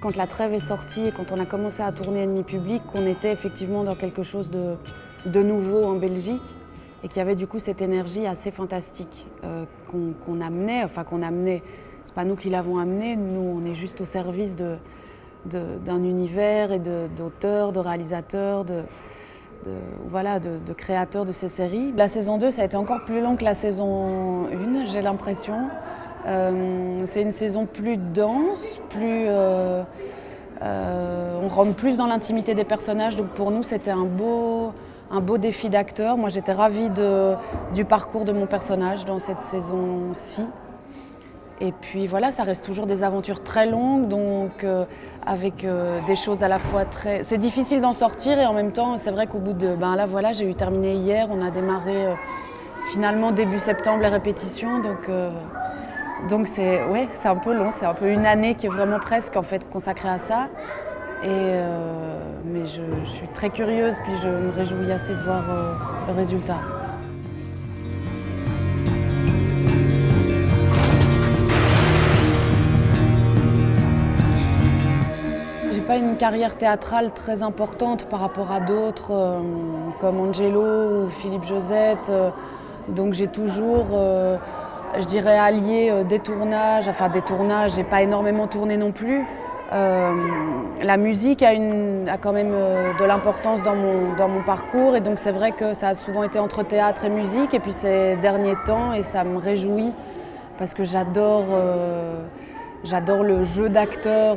Quand la trêve est sortie et quand on a commencé à tourner Ennemi public, on était effectivement dans quelque chose de nouveau en Belgique et qu'il y avait du coup cette énergie assez fantastique qu'on amenait, c'est pas nous qui l'avons amené, nous on est juste au service d'un univers et d'auteurs, de réalisateurs, de créateurs de ces séries. La saison 2, ça a été encore plus long que la saison 1, j'ai l'impression. C'est une saison plus dense, on rentre plus dans l'intimité des personnages, donc pour nous c'était un beau défi d'acteur. Moi j'étais ravie du parcours de mon personnage dans cette saison-ci. Et puis voilà, ça reste toujours des aventures très longues, donc avec des choses à la fois très... C'est difficile d'en sortir et en même temps, c'est vrai qu'au bout de... Ben là voilà, j'ai terminé hier, on a démarré finalement début septembre les répétitions, donc c'est un peu long, c'est un peu une année qui est vraiment presque en fait consacrée à ça. Mais je suis très curieuse, puis je me réjouis assez de voir le résultat. J'ai pas une carrière théâtrale très importante par rapport à d'autres comme Angelo ou Philippe Josette, donc j'ai toujours, je dirais, allié des tournages, j'ai pas énormément tourné non plus. La musique a quand même de l'importance dans mon parcours et donc c'est vrai que ça a souvent été entre théâtre et musique et puis ces derniers temps et ça me réjouit parce que j'adore le jeu d'acteur.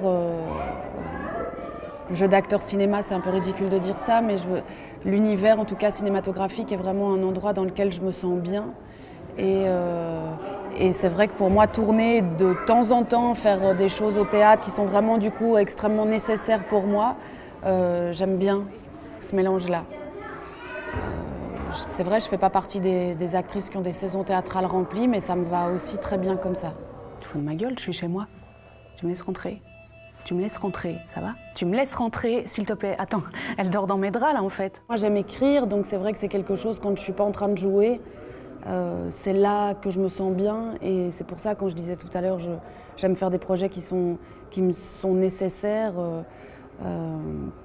Le jeu d'acteur cinéma, c'est un peu ridicule de dire ça, mais l'univers en tout cas cinématographique est vraiment un endroit dans lequel je me sens bien. Et c'est vrai que pour moi, tourner de temps en temps, faire des choses au théâtre qui sont vraiment du coup extrêmement nécessaires pour moi, j'aime bien ce mélange-là. C'est vrai, je ne fais pas partie des actrices qui ont des saisons théâtrales remplies, mais ça me va aussi très bien comme ça. Tu fous de ma gueule, je suis chez moi. Tu me laisses rentrer? Tu me laisses rentrer, ça va? Tu me laisses rentrer, s'il te plaît. Attends, elle dort dans mes draps là en fait. Moi j'aime écrire, donc c'est vrai que c'est quelque chose quand je suis pas en train de jouer. C'est là que je me sens bien et c'est pour ça, quand je disais tout à l'heure, j'aime faire des projets qui me sont nécessaires,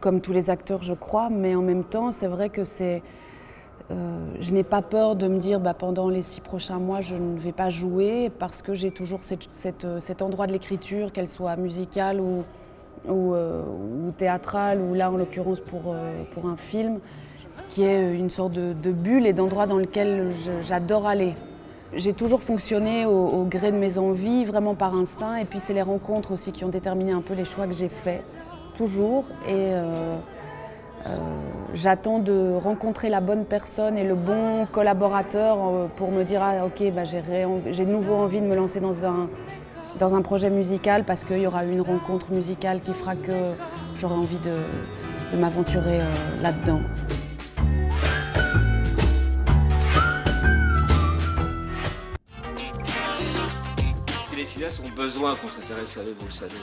comme tous les acteurs je crois, mais en même temps c'est vrai que je n'ai pas peur de me dire pendant les 6 prochains mois je ne vais pas jouer parce que j'ai toujours cet endroit de l'écriture, qu'elle soit musicale ou théâtrale, ou là en l'occurrence pour un film, qui est une sorte de bulle et d'endroit dans lequel j'adore aller. J'ai toujours fonctionné au gré de mes envies, vraiment par instinct, et puis c'est les rencontres aussi qui ont déterminé un peu les choix que j'ai faits, toujours. J'attends de rencontrer la bonne personne et le bon collaborateur pour me dire ok, j'ai de nouveau envie de me lancer dans un projet musical parce qu'il y aura une rencontre musicale qui fera que j'aurai envie de m'aventurer là-dedans. Les filles ont besoin qu'on s'intéresse à eux, vous le savez.